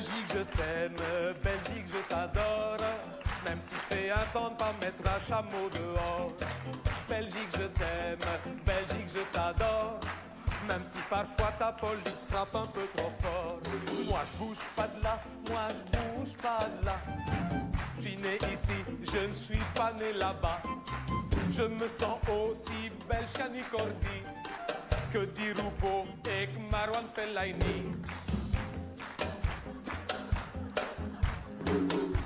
Belgique, je t'aime, Belgique, je t'adore. Même s'il fait un temps de pas mettre un chameau dehors. Belgique, je t'aime, Belgique, je t'adore. Même si parfois ta police frappe un peu trop fort. Moi je bouge pas de là, moi je bouge pas de là. Je suis né ici, je ne suis pas né là-bas. Je me sens aussi belge qu'Annie Cordy, que Di Rupo et que Marwan Fellaini.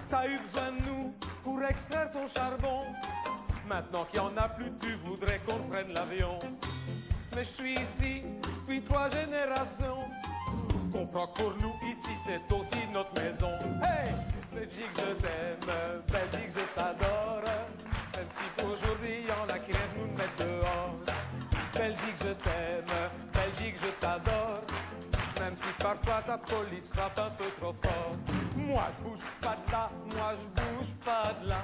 T'as eu besoin de nous pour extraire ton charbon. Maintenant qu'il n'y en a plus, tu voudrais qu'on prenne l'avion. Mais je suis ici depuis 3 générations. Comprends que pour nous ici c'est aussi notre maison. Hey, Belgique je t'aime, Belgique je t'adore. Même si pour aujourd'hui il y en a qui rêvent nous mettre dehors. Belgique je t'aime, Belgique je t'adore. Même si parfois ta police frappe un peu trop fort. Moi je bouge pas de là, moi je bouge pas de là.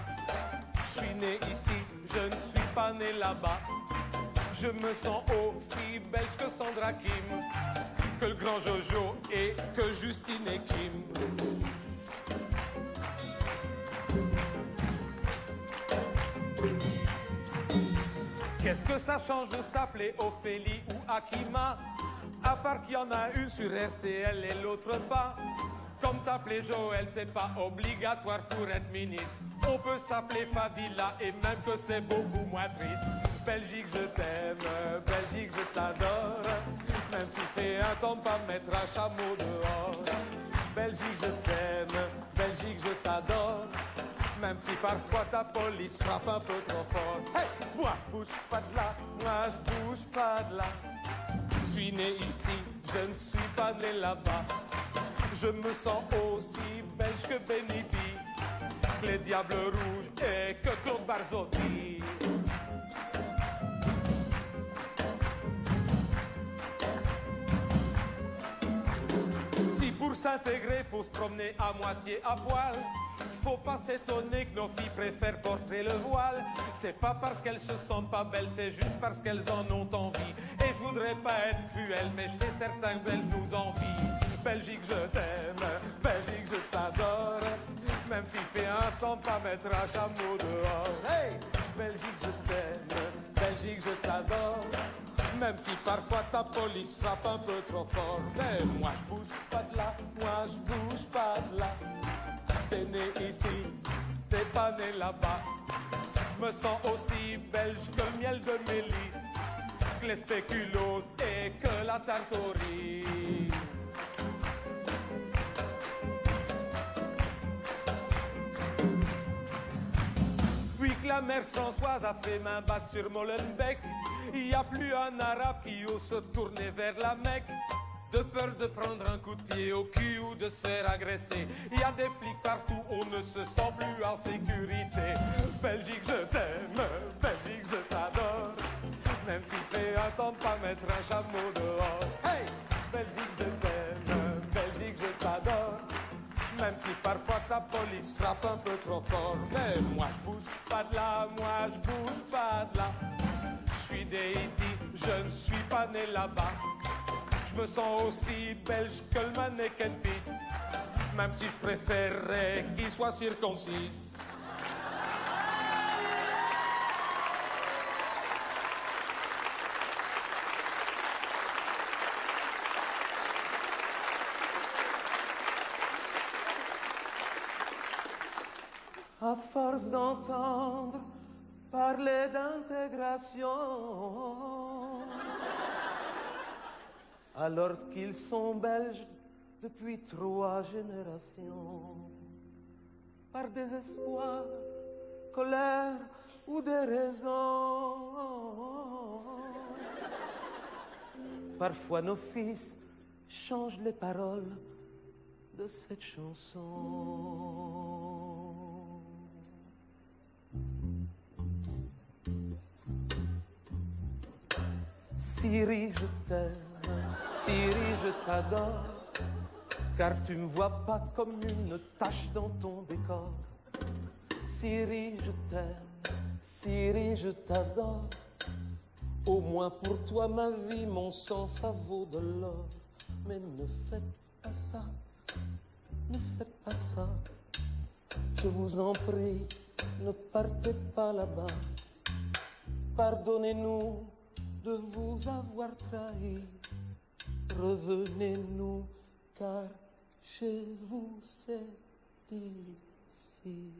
Je suis né ici, je ne suis pas né là-bas. Je me sens aussi belge que Sandra Kim, que le grand Jojo et que Justine et Kim. Qu'est-ce que ça change de s'appeler Ophélie ou Akima? À part qu'il y en a une sur RTL et l'autre pas. Comme s'appeler Joël, c'est pas obligatoire pour être ministre. On peut s'appeler Fadila et même que c'est beaucoup moins triste. Belgique, je t'aime, Belgique, je t'adore. Même s'il fait un temps de pas mettre un chameau dehors. Belgique, je t'aime, Belgique, je t'adore. Même si parfois ta police frappe un peu trop fort. Hey, moi je bouge pas de là, moi je bouge pas de là. Je suis né ici, je ne suis pas né là-bas. Je me sens aussi belge que Benny B, que les Diables Rouges et que Claude Barzotti. Si pour s'intégrer faut se promener à moitié à poil, faut pas s'étonner que nos filles préfèrent porter le voile. C'est pas parce qu'elles se sentent pas belles, c'est juste parce qu'elles en ont envie. Et je voudrais pas être cruel, mais chez certains Belges nous envient. Belgique, je t'aime, Belgique, je t'adore. Même s'il fait un temps de pas mettre un chameau dehors. Hey, Belgique, je t'aime, Belgique, je t'adore. Même si parfois ta police frappe un peu trop fort. Mais moi je bouge pas de là, moi je bouge pas de là. T'es né ici, t'es pas né là-bas. Je me sens aussi belge que le miel de Mélie, que les spéculoos et que la tarte au riz. Depuis que la mère Françoise a fait main basse sur Molenbeek, il n'y a plus un arabe qui ose se tourner vers la Mecque, de peur de prendre un coup de pied au cul ou de se faire agresser. Il y a des flics partout, on ne se sent plus en sécurité. Belgique, je t'aime, Belgique, je t'adore. Même s'il fait un temps de pas mettre un chameau dehors. Hey, Belgique, je t'aime, Belgique, je t'adore. Même si parfois ta police frappe un peu trop fort. Mais moi je bouge pas de là, moi je bouge pas de là. Je suis né ici, je ne suis pas né là-bas. Je me sens aussi belge que le mannequin pisse, même si je préférerais qu'il soit circoncis. À force d'entendre parler d'intégration, alors qu'ils sont belges depuis 3 générations, par désespoir, colère ou des raisons, parfois nos fils changent les paroles de cette chanson. Syrie, je t'aime, Syrie, je t'adore, car tu me vois pas comme une tache dans ton décor. Syrie, je t'aime, Syrie, je t'adore, au moins pour toi ma vie, mon sang, ça vaut de l'or. Mais ne faites pas ça, ne faites pas ça. Je vous en prie, ne partez pas là-bas. Pardonnez-nous de vous avoir trahi. Revenez-nous, car chez vous c'est ici.